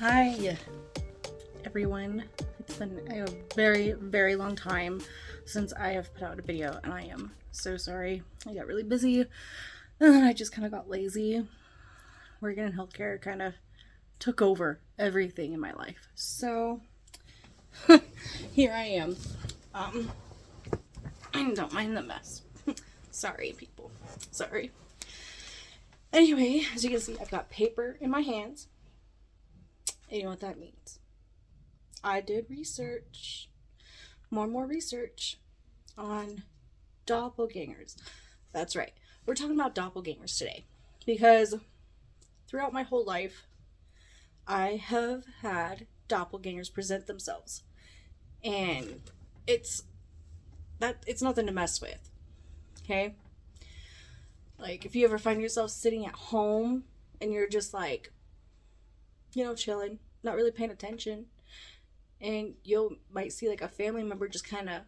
Hi, everyone. It's been a very, very long time since I have put out a video, and I am so sorry. I got really busy, and then I just kind of got lazy. Working in healthcare kind of took over everything in my life. So, here I am. I don't mind the mess. Sorry, people. Sorry. Anyway, as you can see, I've got paper in my hands. And you know what that means? I did research, more research on doppelgangers. That's right. We're talking about doppelgangers today because throughout my whole life, I have had doppelgangers present themselves. And it's nothing to mess with. Okay? Like, if you ever find yourself sitting at home and you're just like, chilling, not really paying attention, and you might see like a family member just kind of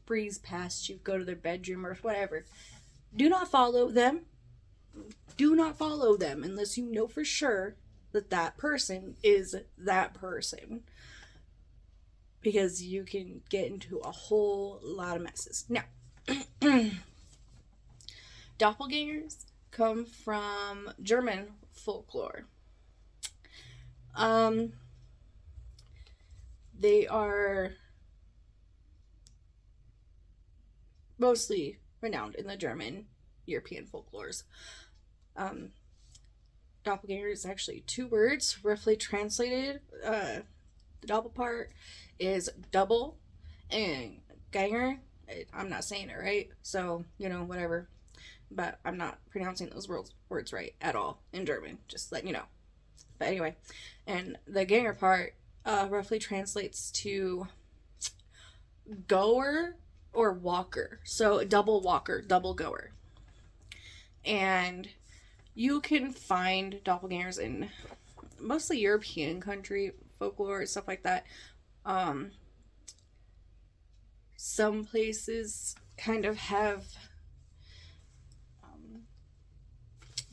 breeze past you, go to their bedroom or whatever. Do not follow them. Do not follow them unless you know for sure that that person is that person, because you can get into a whole lot of messes. Now, doppelgangers come from German folklore. They are mostly renowned in the German European folklores. Doppelganger is actually two words, roughly translated. The double part is double, and ganger, I'm not saying it right, so, whatever. But I'm not pronouncing those words right at all in German, just letting you know. But anyway, and the ganger part roughly translates to goer or walker. So double walker, double goer. And you can find doppelgangers in mostly European country folklore and stuff like that. Some places kind of have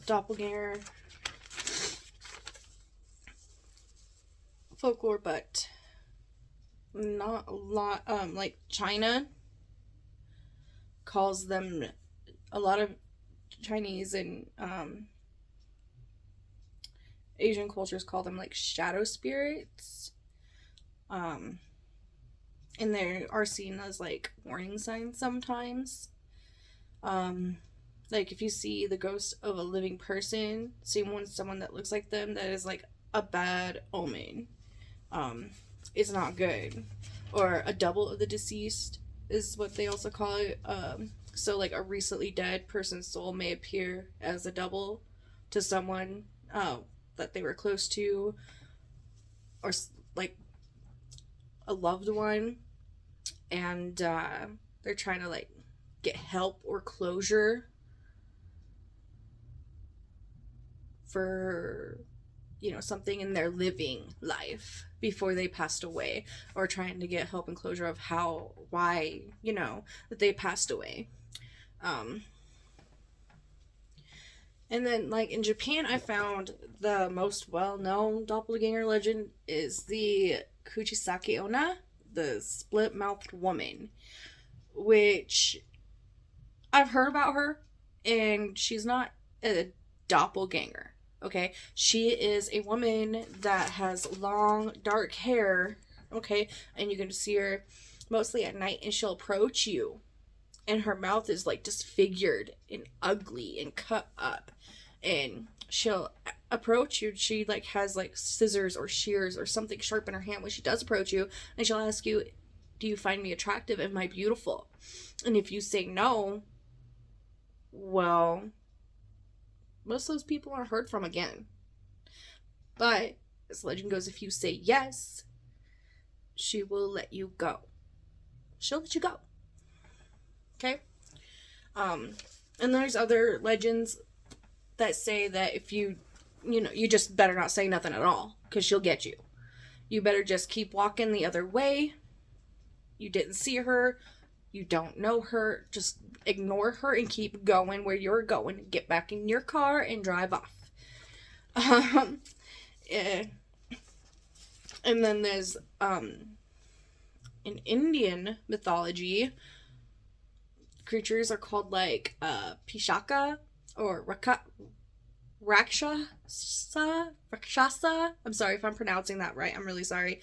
doppelganger folklore, but not a lot. Like China calls them, a lot of Chinese and Asian cultures call them like shadow spirits. And they are seen as like warning signs sometimes. Like if you see the ghost of a living person, someone that looks like them, that is like a bad omen. It's not good. Or a double of the deceased is what they also call it. So like a recently dead person's soul may appear as a double to someone that they were close to, or like a loved one, and they're trying to like get help or closure for something in their living life before they passed away, or trying to get help and closure of why that they passed away. And then like in Japan, I found the most well-known doppelganger legend is the Kuchisake Onna, the split-mouthed woman, which I've heard about her, and she's not a doppelganger. Okay, she is a woman that has long, dark hair, okay, and you can see her mostly at night, and she'll approach you, and her mouth is like disfigured and ugly and cut up, and she'll approach you. She like has like scissors or shears or something sharp in her hand when she does approach you, and she'll ask you, do you find me attractive? Am I beautiful? And if you say no, well, most of those people aren't heard from again. But this legend goes, if you say yes, she will let you go. She'll let you go. Okay? And there's other legends that say that if you just better not say nothing at all, because she'll get you. You better just keep walking the other way. You didn't see her. You don't know her. Just ignore her and keep going where you're going. Get back in your car and drive off. And then there's in Indian mythology, creatures are called like Pishaka or Rakshasa. I'm sorry if I'm pronouncing that right. I'm really sorry.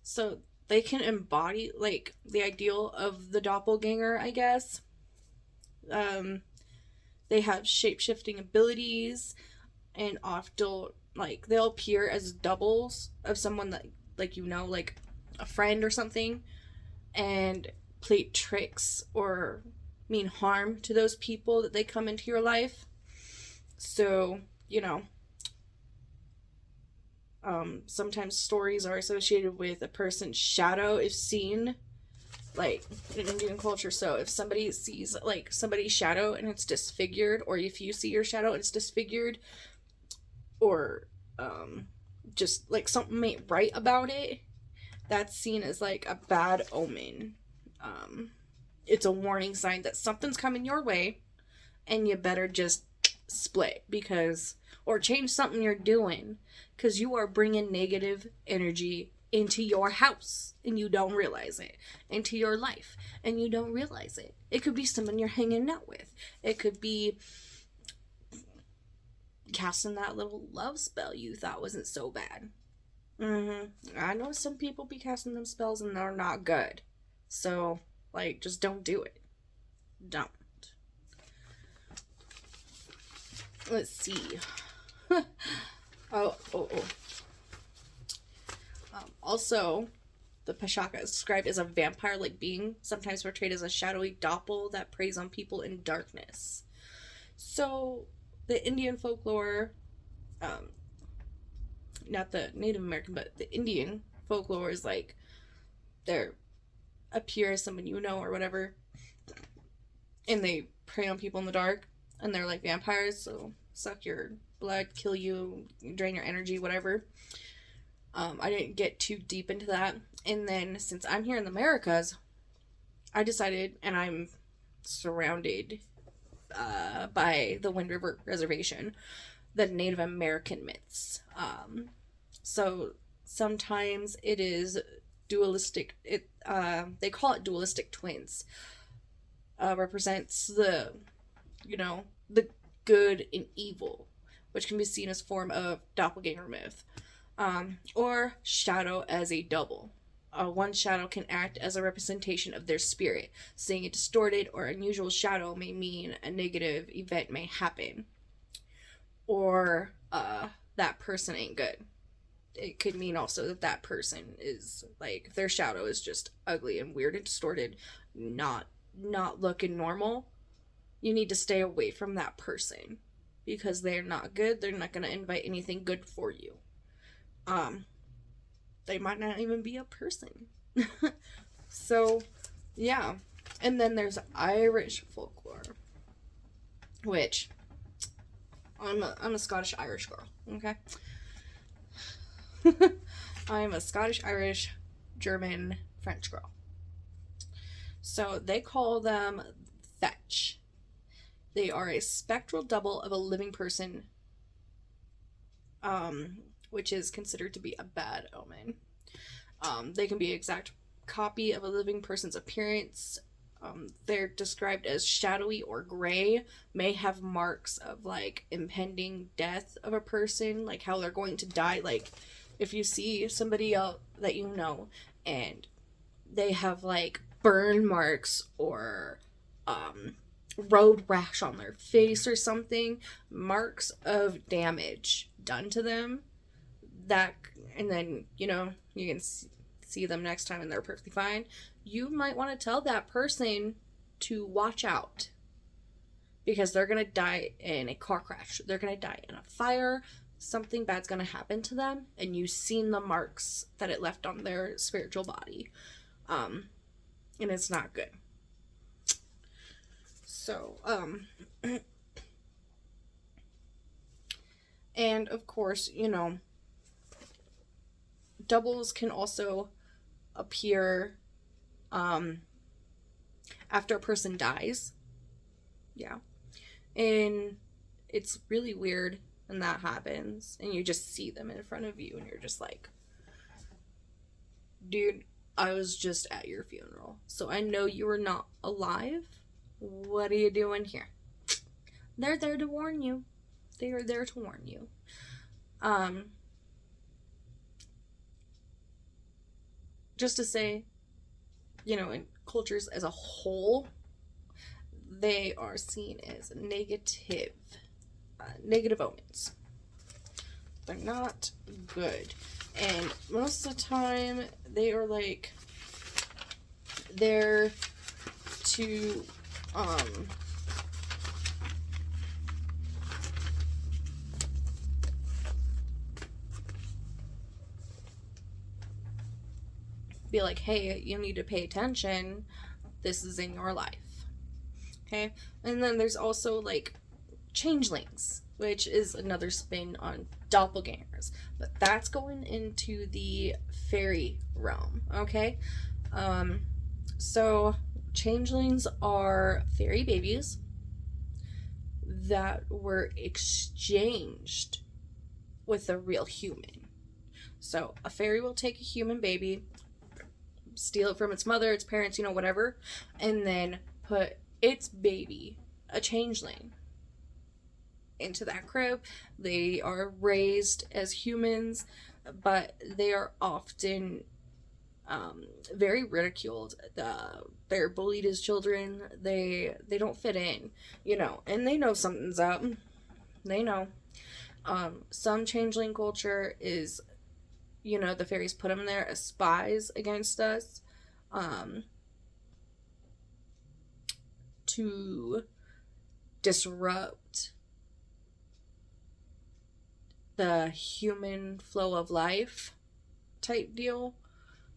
So they can embody like the ideal of the doppelganger, I guess. They have shape-shifting abilities and often like they'll appear as doubles of someone that like like a friend or something, and play tricks or mean harm to those people that they come into your life. So, sometimes stories are associated with a person's shadow if seen, like in Indian culture. So if somebody sees like somebody's shadow and it's disfigured, or if you see your shadow and it's disfigured, or just like something ain't right about it, that's seen as like a bad omen. It's a warning sign that something's coming your way and you better just split or change something you're doing, because you are bringing negative energy into your house and you don't realize it, into your life and you don't realize it. It could be someone you're hanging out with. It could be casting that little love spell you thought wasn't so bad. I know some people be casting them spells and they're not good. So, like, just don't do it. Don't. Let's see. Oh. Also, the Pashaka is described as a vampire-like being, sometimes portrayed as a shadowy doppel that preys on people in darkness. So, the Indian folklore, not the Native American, but the Indian folklore is like, they appear as someone or whatever, and they prey on people in the dark, and they're like vampires, so suck your blood, kill you, drain your energy, whatever. I didn't get too deep into that. And then since I'm here in the Americas, I decided, and I'm surrounded by the Wind River Reservation, the Native American myths. So sometimes it is dualistic. They call it dualistic twins. Represents the good and evil, which can be seen as form of doppelganger myth, or shadow as a double. One shadow can act as a representation of their spirit. Seeing a distorted or unusual shadow may mean a negative event may happen, or that person ain't good. It could mean also that person is like, if their shadow is just ugly and weird and distorted, not looking normal, you need to stay away from that person because they're not good. They're not going to invite anything good for you. They might not even be a person. So, yeah. And then there's Irish folklore, which I'm a Scottish Irish girl, okay? I'm a Scottish Irish German French girl. So they call them fetch. They are a spectral double of a living person, which is considered to be a bad omen. They can be an exact copy of a living person's appearance. They're described as shadowy or gray, may have marks of like impending death of a person, like how they're going to die. Like if you see somebody else that and they have like burn marks or road rash on their face or something, marks of damage done to them, and then you can see them next time and they're perfectly fine, you might want to tell that person to watch out, because they're gonna die in a car crash, they're gonna die in a fire, something bad's gonna happen to them, and you've seen the marks that it left on their spiritual body, and it's not good. So, and of course, doubles can also appear after a person dies. Yeah. And it's really weird and that happens, and you just see them in front of you, and you're just like, dude, I was just at your funeral, so I know you were not alive. What are you doing here? They're there to warn you. They are there to warn you. Just to say, in cultures as a whole, they are seen as negative omens. They're not good. And most of the time, they are like, there to, be like, hey, you need to pay attention. This is in your life. Okay? And then there's also, like, changelings, which is another spin on doppelgangers. But that's going into the fairy realm, okay? So changelings are fairy babies that were exchanged with a real human. So a fairy will take a human baby, steal it from its mother, its parents, whatever, and then put its baby, a changeling, into that crib. They are raised as humans, but they are often very ridiculed. They're bullied as children. They don't fit in, and they know something's up. They know. Some changeling culture is, the fairies put them there as spies against us, to disrupt the human flow of life type deal,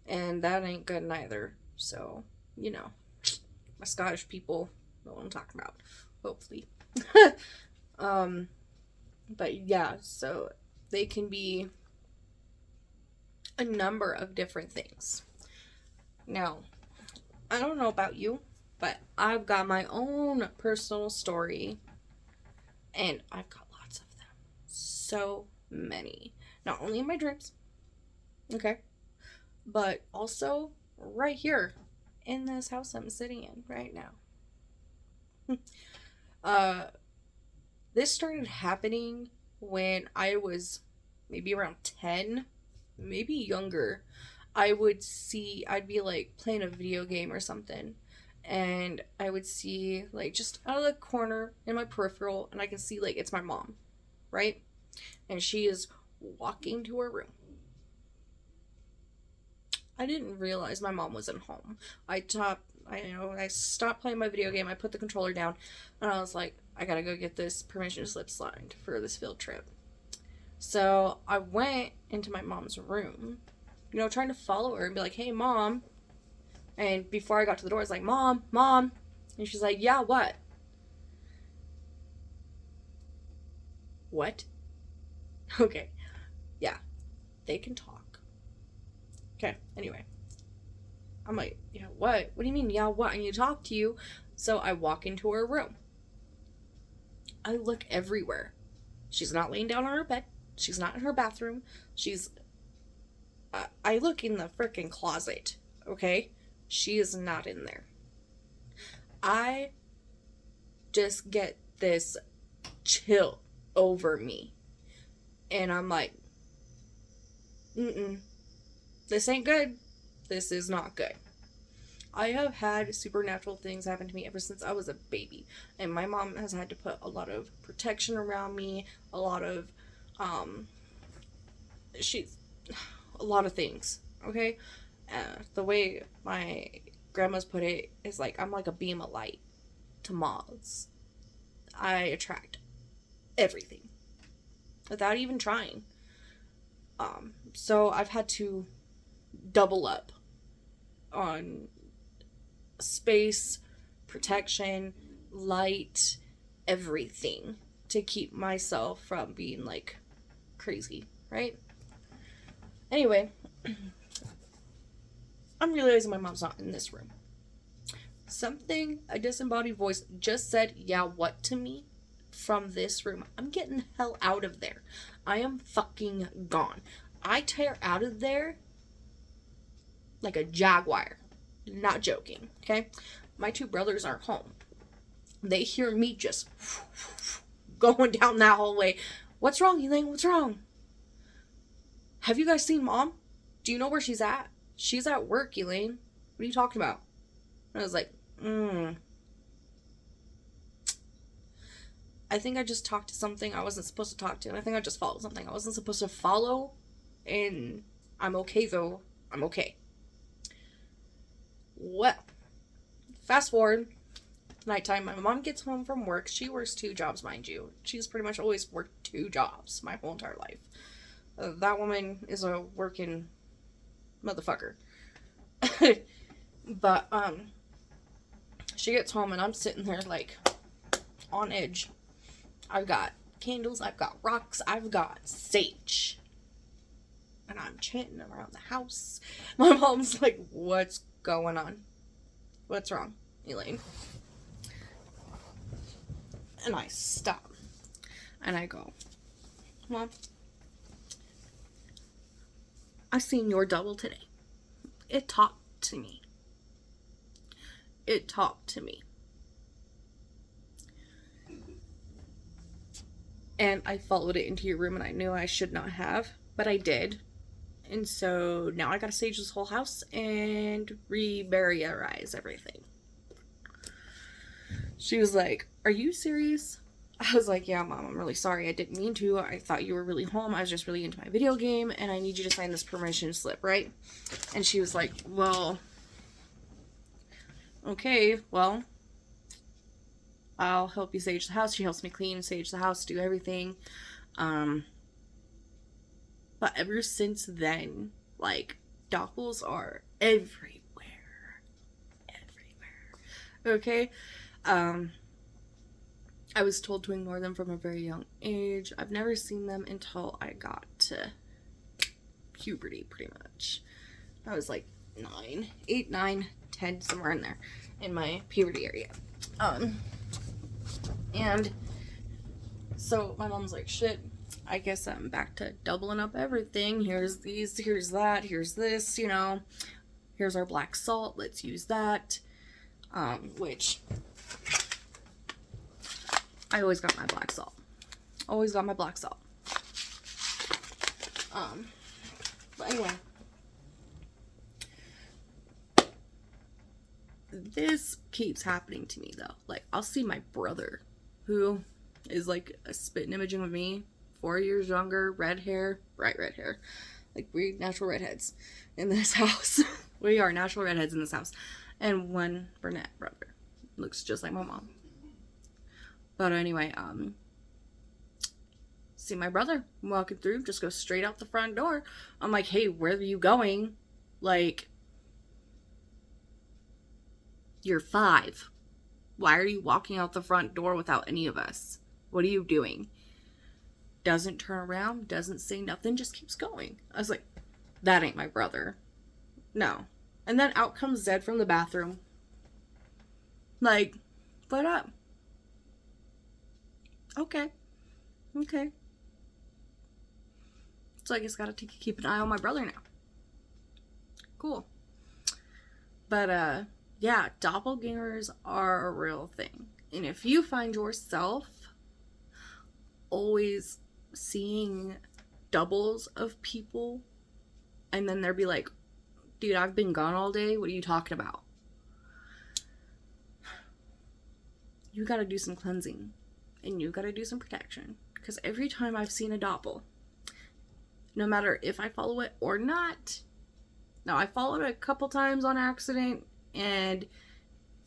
and that ain't good neither. So, my Scottish people know what I'm talking about, hopefully. But yeah, so they can be a number of different things. Now, I don't know about you, but I've got my own personal story, and I've got lots of them. So many. Not only in my dreams, okay, but also right here in this house I'm sitting in right now. This started happening when I was maybe around 10, maybe younger. I'd be like playing a video game or something, and I would see, like, just out of the corner in my peripheral, and I can see, like, it's my mom, right? And she is walking to her room. I didn't realize my mom wasn't home. I stopped playing my video game, I put the controller down, and I was like, I gotta go get this permission slip signed for this field trip. So I went into my mom's room, trying to follow her and be like, hey, Mom. And before I got to the door, I was like, Mom. And she's like, yeah, what? What? Okay. Yeah. They can talk. Okay. Anyway. I'm like, yeah, what? What do you mean, yeah, what? I need to talk to you. So I walk into her room. I look everywhere. She's not laying down on her bed. She's not in her bathroom. I look in the frickin' closet, okay? She is not in there. I just get this chill over me. And I'm like, this ain't good. This is not good. I have had supernatural things happen to me ever since I was a baby. And my mom has had to put a lot of protection around me, a lot of things, okay? The way my grandma's put it is like, I'm like a beam of light to moths. I attract everything without even trying. So I've had to double up on space, protection, light, everything to keep myself from being like crazy, right? Anyway, I'm realizing my mom's not in this room. A disembodied voice just said, yeah, what to me from this room. I'm getting the hell out of there. I am fucking gone. I tear out of there like a jaguar. Not joking, okay? My two brothers are home. They hear me just going down that hallway. What's wrong, Elaine? What's wrong? Have you guys seen Mom? Do you know where she's at? She's at work, Elaine. What are you talking about? And I was like, I think I just talked to something I wasn't supposed to talk to. And I think I just followed something I wasn't supposed to follow. And I'm okay, though. I'm okay. Well, fast forward. Nighttime, my mom gets home from work. She works 2 jobs, mind you. She's pretty much always worked 2 jobs my whole entire life. That woman is a working motherfucker. But, she gets home and I'm sitting there, like, on edge. I've got candles, I've got rocks, I've got sage. And I'm chanting around the house. My mom's like, what's going on? What's wrong, Elaine? And I stop. And I go, Mom, I seen your double today. It talked to me. It talked to me. And I followed it into your room and I knew I should not have, but I did. And so now I gotta sage this whole house and rebarrierize everything. She was like, are you serious? I was like, yeah, Mom, I'm really sorry. I didn't mean to. I thought you were really home. I was just really into my video game and I need you to sign this permission slip, right? And she was like, well, okay, well, I'll help you sage the house. She helps me clean, sage the house, do everything. But ever since then, like, doppels are everywhere. Everywhere. Okay? I was told to ignore them from a very young age. I've never seen them until I got to puberty, pretty much. I was like 8, 9, 10, somewhere in there, in my puberty area. And so my mom's like, shit, I guess I'm back to doubling up everything. Here's these, here's that, here's this, you know. Here's our black salt, let's use that. Which, I always got my black salt. Always got my black salt. But anyway. This keeps happening to me, though. Like, I'll see my brother, who is, like, a spitting image of me, 4 years younger, red hair, bright red hair. Like, we're natural redheads in this house. We are natural redheads in this house. And one brunette brother. Looks just like my mom. But anyway, see my brother walking through, just go straight out the front door. I'm like, hey, where are you going? Like, you're 5. Why are you walking out the front door without any of us? What are you doing? Doesn't turn around, doesn't say nothing, just keeps going. I was like, that ain't my brother. No. And then out comes Zed from the bathroom. Like, what up? Okay. So I guess gotta keep an eye on my brother now. Cool. But, yeah, doppelgangers are a real thing. And if you find yourself always seeing doubles of people, and then they'll be like, dude, I've been gone all day, what are you talking about? You gotta do some cleansing. And you gotta do some protection. Because every time I've seen a doppel, no matter if I follow it or not, now I followed it a couple times on accident, and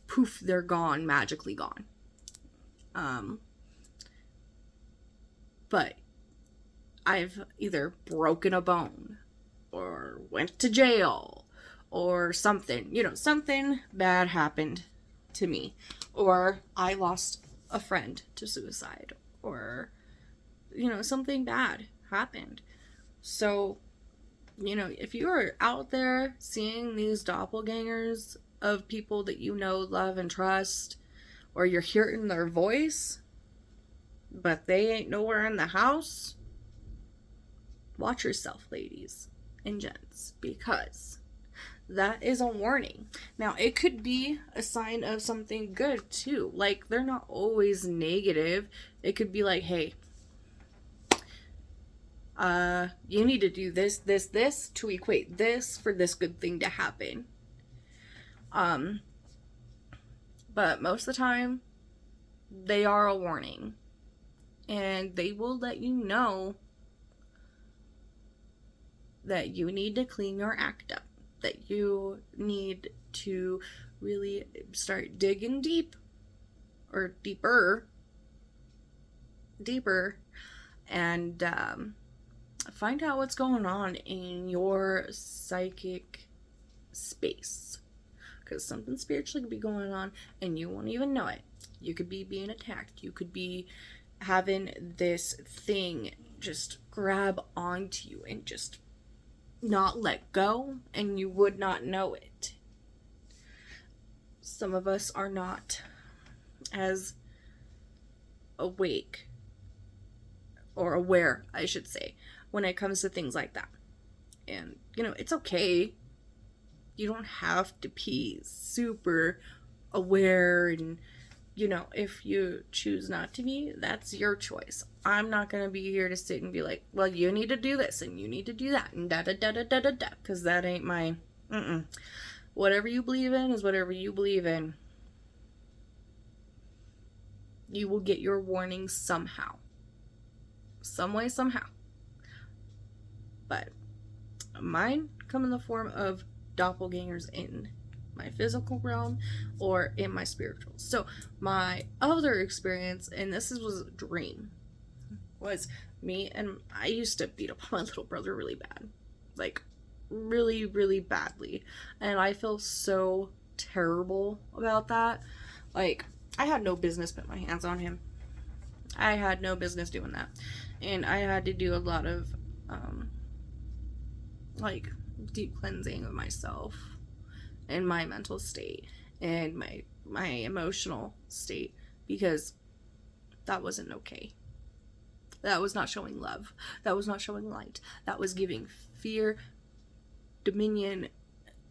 poof, they're gone, magically gone. But I've either broken a bone, or went to jail, or something. You know, something bad happened to me. Or I lost a friend to suicide. Or, you know, something bad happened. So, you know, if you are out there seeing these doppelgangers of people that you know, love, and trust, or you're hearing their voice, but they ain't nowhere in the house, watch yourself, ladies and gents, because that is a warning. Now, it could be a sign of something good too. Like, they're not always negative. It could be like, hey, you need to do this, this, this to equate this for this good thing to happen. But most of the time, they are a warning. And they will let you know that you need to clean your act up. That you need to really start digging deep. Or deeper. And find out what's going on in your psychic space. Because something spiritually could be going on and you won't even know it. You could be being attacked. You could be having this thing just grab onto you and just not let go, and you would not know it. Some of us are not as awake or aware, I should say, when it comes to things like that. And, you know, it's okay. You don't have to be super aware, and, you know, if you choose not to be, that's your choice. I'm not going to be here to sit and be like, well, you need to do this and you need to do that and da-da-da-da-da-da-da, because that ain't my, Whatever you believe in is whatever you believe in. You will get your warnings somehow. Some way, somehow. But mine come in the form of doppelgangers in my physical realm or in my spiritual. So my other experience, and this was a dream, was me and I used to beat up my little brother really bad. Like, really, really badly. And I feel so terrible about that. Like, I had no business putting my hands on him. I had no business doing that. And I had to do a lot of, like, deep cleansing of myself and my mental state and my emotional state, because that wasn't okay. That was not showing love. That was not showing light. That was giving fear, dominion,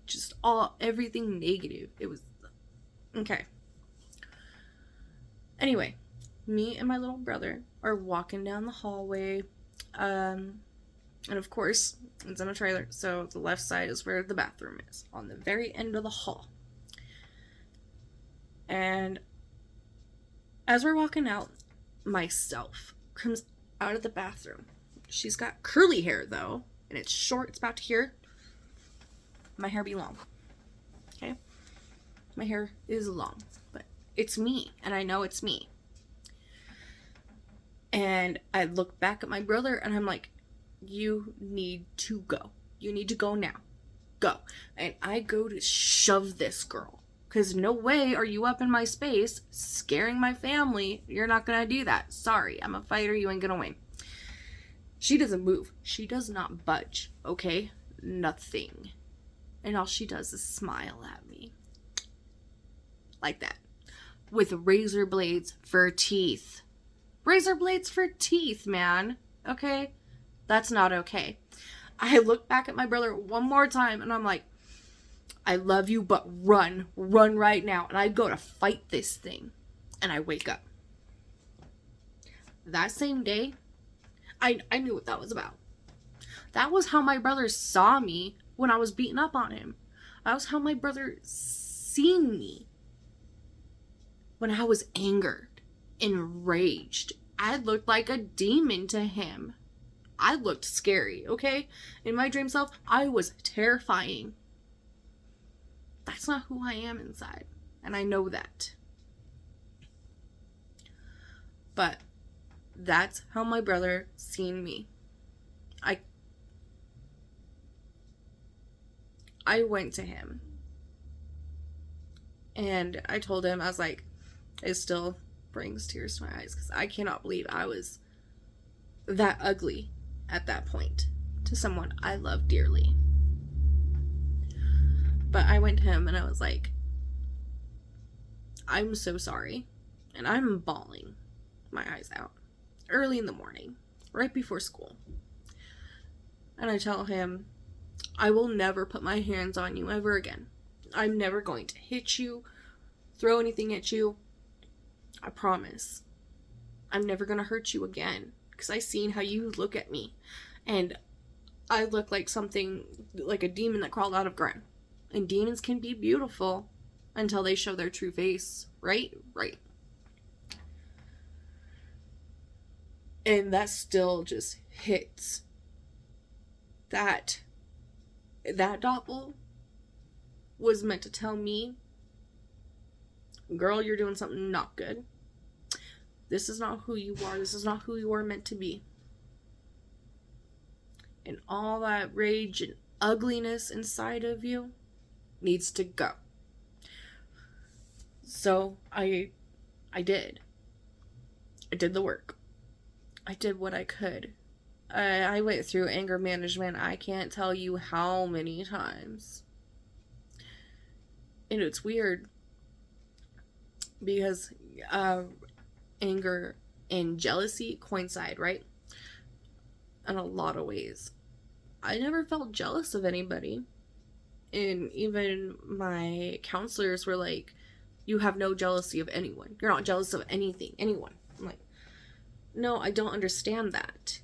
just everything negative. It was, okay. Anyway, me and my little brother are walking down the hallway, and of course, it's in a trailer, so the left side is where the bathroom is, on the very end of the hall. And as we're walking out, myself comes out of the bathroom. She's got curly hair, though, and it's short, it's about to here. My hair be long. Okay? My hair is long, but it's me, and I know it's me. And I look back at my brother, and I'm like, you need to go. You need to go now. Go. And I go to shove this girl. Because no way are you up in my space scaring my family. You're not going to do that. Sorry, I'm a fighter. You ain't going to win. She doesn't move. She does not budge. Okay? Nothing. And all she does is smile at me. Like that. With razor blades for teeth. Razor blades for teeth, man. Okay? That's not okay. I look back at my brother one more time and I'm like, I love you, but run. Run right now. And I go to fight this thing. And I wake up. That same day, I knew what that was about. That was how my brother saw me when I was beating up on him. That was how my brother seen me when I was angered, enraged. I looked like a demon to him. I looked scary, okay? In my dream self, I was terrifying. That's not who I am inside. And I know that. But that's how my brother seen me. I went to him. And I told him, I was like, it still brings tears to my eyes because I cannot believe I was that ugly at that point to someone I love dearly. But I went to him and I was like, I'm so sorry. And I'm bawling my eyes out. early in the morning, right before school. And I tell him, I will never put my hands on you ever again. I'm never going to hit you, throw anything at you. I promise. I'm never going to hurt you again. Because I seen how you look at me. And I look like something, like a demon that crawled out of ground. And demons can be beautiful until they show their true face. Right? Right. And that still just hits. That doppel was meant to tell me, girl, you're doing something not good. This is not who you are. This is not who you are meant to be. And all that rage and ugliness inside of you needs to go. So I did. I did the work. I did what I could. I went through anger management. I can't tell you how many times. And it's weird because anger and jealousy coincide, right? In a lot of ways. I never felt jealous of anybody. And even my counselors were like, you have no jealousy of anyone. You're not jealous of anything, anyone. I'm like, no, I don't understand that.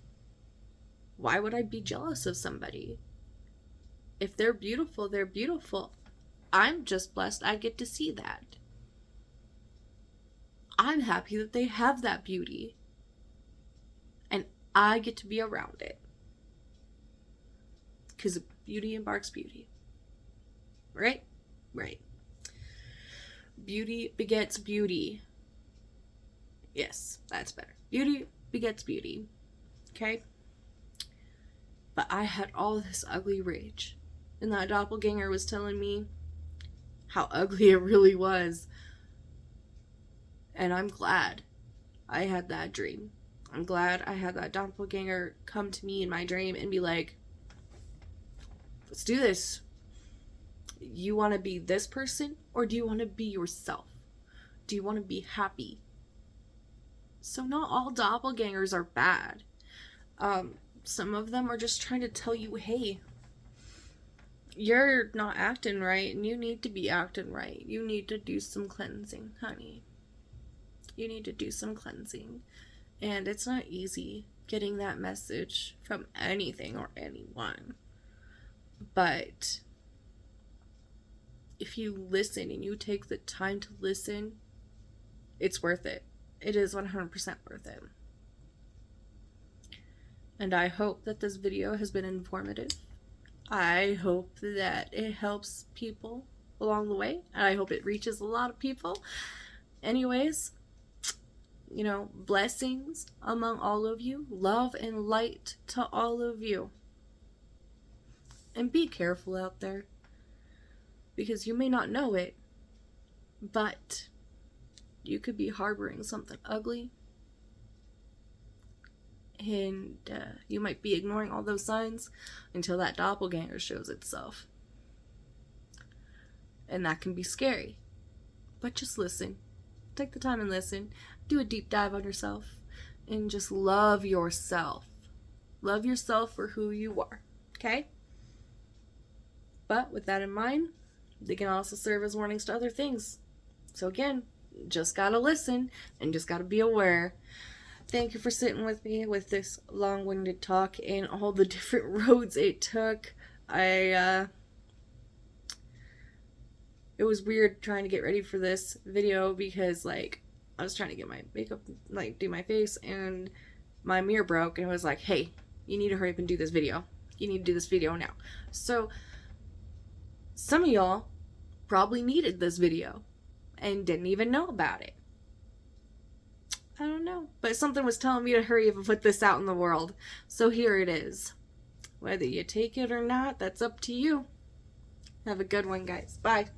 Why would I be jealous of somebody? If they're beautiful, they're beautiful. I'm just blessed I get to see that. I'm happy that they have that beauty. And I get to be around it. Because beauty embarks beauty. Right? Right. Beauty begets beauty. Yes, that's better. Beauty begets beauty. Okay? But I had all this ugly rage. And that doppelganger was telling me how ugly it really was. And I'm glad I had that dream. I'm glad I had that doppelganger come to me in my dream and be like, let's do this. You want to be this person, or do you want to be yourself? Do you want to be happy? So not all doppelgangers are bad. Some of them are just trying to tell you, hey, you're not acting right, and you need to be acting right. You need to do some cleansing, honey. You need to do some cleansing. And it's not easy getting that message from anything or anyone. But if you listen and you take the time to listen, it's worth it. It is 100% worth it. And I hope that this video has been informative. I hope that it helps people along the way. And I hope it reaches a lot of people. Anyways, blessings among all of you. Love and light to all of you. And be careful out there. Because you may not know it, but you could be harboring something ugly. And you might be ignoring all those signs until that doppelganger shows itself. And that can be scary. But just listen. Take the time and listen. Do a deep dive on yourself. And just love yourself. Love yourself for who you are. Okay? But with that in mind, they can also serve as warnings to other things. So again, just gotta listen and just gotta be aware. Thank you for sitting with me with this long-winded talk and all the different roads it took. It was weird trying to get ready for this video because, I was trying to get my makeup, do my face, and my mirror broke, and it was like, hey, you need to hurry up and do this video. You need to do this video now. So, some of y'all probably needed this video and didn't even know about it. I don't know. But something was telling me to hurry up and put this out in the world. So here it is. Whether you take it or not, that's up to you. Have a good one, guys. Bye.